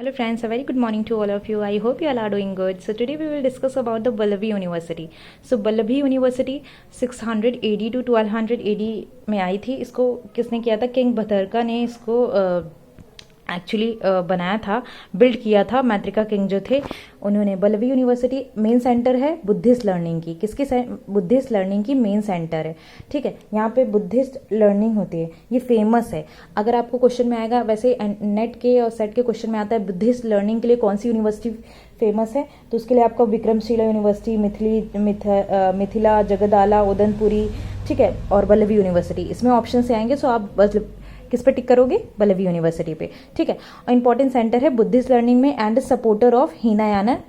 Hello friends, a very good morning to all of you. I hope you all are doing good. So today we will discuss about the Vallabhi University. So Vallabhi University 600 AD to 1200 AD में आई थी. इसको किसने किया था? King भतरका ने इसको actually बनाया था, बिल्ड किया था. मैत्रिका किंग जो थे उन्होंने. वल्लभी यूनिवर्सिटी मेन सेंटर है बुद्धिस्ट लर्निंग की. किसकी? बुद्धिस्ट लर्निंग की मेन सेंटर है. ठीक है, यहाँ पे बुद्धिस्ट लर्निंग होती है. ये फेमस है. अगर आपको क्वेश्चन में आएगा, वैसे नेट के और सेट के क्वेश्चन में आता है बुद्धिस्ट लर्निंग के लिए कौन सी यूनिवर्सिटी फेमस है, तो उसके लिए आपका विक्रमशिला यूनिवर्सिटी, मिथिला, जगदाला, उदनपुरी, ठीक है, और वल्लभी यूनिवर्सिटी. इसमें ऑप्शन से आएंगे. सो आप बस किस पे टिक करोगे? वल्लभी यूनिवर्सिटी पे. ठीक है, इंपॉर्टेंट सेंटर है बुद्धिस्ट लर्निंग में एंड सपोर्टर ऑफ हीनायाना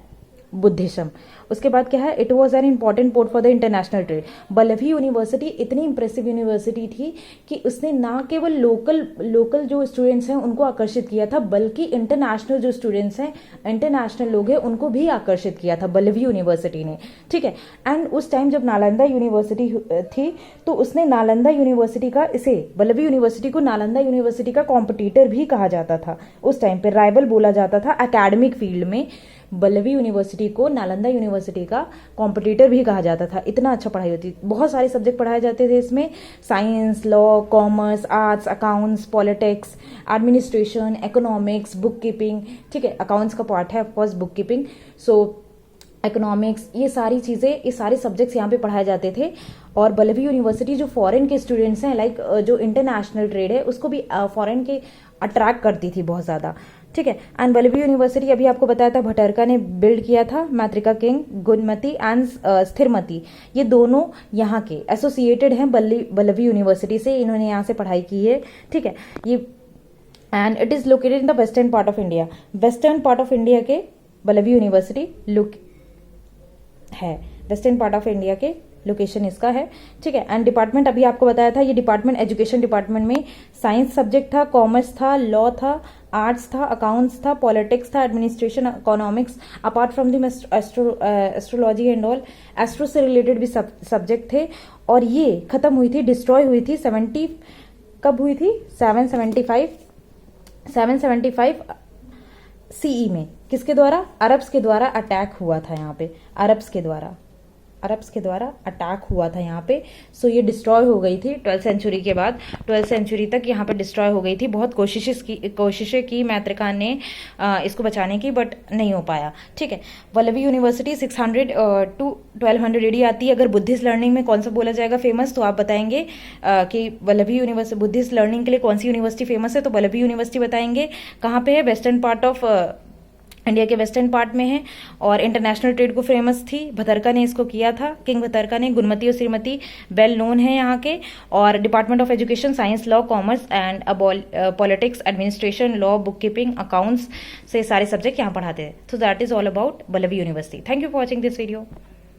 बुद्धिज्म. उसके बाद क्या है? It was an important port for the international trade. Vallabhi university इतनी इंप्रेसिव यूनिवर्सिटी थी कि उसने ना केवल लोकल जो स्टूडेंट्स हैं उनको आकर्षित किया था, बल्कि इंटरनेशनल जो स्टूडेंट्स हैं, इंटरनेशनल लोग हैं, उनको भी आकर्षित किया था वल्लभी यूनिवर्सिटी ने. ठीक है, एंड उस टाइम जब नालंदा यूनिवर्सिटी थी तो उसने नालंदा यूनिवर्सिटी का, इसे वल्लभी यूनिवर्सिटी को नालंदा यूनिवर्सिटी का कॉम्पिटिटर भी कहा जाता था. उस टाइम पे राइवल बोला जाता था एकेडमिक फील्ड में. वल्लभी यूनिवर्सिटी को नालंदा यूनिवर्सिटी का कॉम्पिटिटर भी कहा जाता था. इतना अच्छा पढ़ाई होती. बहुत सारे सब्जेक्ट पढ़ाए जाते थे इसमें. Science, law, commerce, arts, accounts, politics, administration, economics, book keeping. ठीक है, अकाउंट्स का पार्ट है ऑफकोर्स बुक कीपिंग. सो इकोनॉमिक्स, ये सारी चीज़ें, ये सारे सब्जेक्ट्स यहाँ पे पढ़ाए जाते थे. और वल्लभी यूनिवर्सिटी जो फॉरेन के स्टूडेंट्स हैं, लाइक जो इंटरनेशनल ट्रेड है उसको भी फॉरेन के अट्रैक्ट करती थी बहुत ज़्यादा. ठीक है, एंड वल्लभी यूनिवर्सिटी अभी आपको बताया था भटरका ने बिल्ड किया था. मैत्रिका किंग, गुणमती एंड स्थिरमती, ये दोनों यहाँ के एसोसिएटेड हैं वल्लभी यूनिवर्सिटी से. इन्होंने यहाँ से पढ़ाई की है. ठीक है, ये and it is located in the western part of India. Western part of India के वल्लभी यूनिवर्सिटी है. वेस्टर्न पार्ट ऑफ इंडिया के लोकेशन इसका है. ठीक है, एंड डिपार्टमेंट अभी आपको बताया था. ये डिपार्टमेंट एजुकेशन डिपार्टमेंट में साइंस सब्जेक्ट था, कॉमर्स था, लॉ था, आर्ट्स था, अकाउंट्स था, पॉलिटिक्स था, administration, economics, apart from the astrology and all, astro से रिलेटेड भी सब्जेक्ट थे. और ये खत्म हुई थी, डिस्ट्रॉय हुई थी 70, कब हुई थी? 775 सीई में. किसके द्वारा? अरब्स के द्वारा अटैक हुआ था यहाँ पे. अरब्स के द्वारा अटैक हुआ था यहाँ पे. सो ये डिस्ट्रॉय हो गई थी 12th सेंचुरी के बाद. 12th सेंचुरी तक यहाँ पे डिस्ट्रॉय हो गई थी. बहुत कोशिशें की मैत्रिका ने इसको बचाने की, बट नहीं हो पाया. ठीक है, वल्लभी यूनिवर्सिटी 600 टू 1200 एडी आती है. अगर बुद्धिस्ट लर्निंग में कौन सा बोला जाएगा फेमस, तो आप बताएंगे कि वल्लभी यूनिवर्सिटी बुद्धिस्ट लर्निंग के लिए कौन सी यूनिवर्सिटी फेमस है, तो वल्लभी यूनिवर्सिटी बताएंगे. कहाँ पे है? वेस्टर्न पार्ट ऑफ इंडिया के वेस्टर्न पार्ट में है. और इंटरनेशनल ट्रेड को फेमस थी. भतरका ने इसको किया था, किंग भतरका ने. गुणमती और श्रीमती वेल नोन है यहाँ के. और department of education science, law, commerce and politics, administration, law, book keeping, accounts से सारे सब्जेक्ट यहाँ पढ़ाते हैं. So that is all about Vallabhi university. Thank you for watching this video.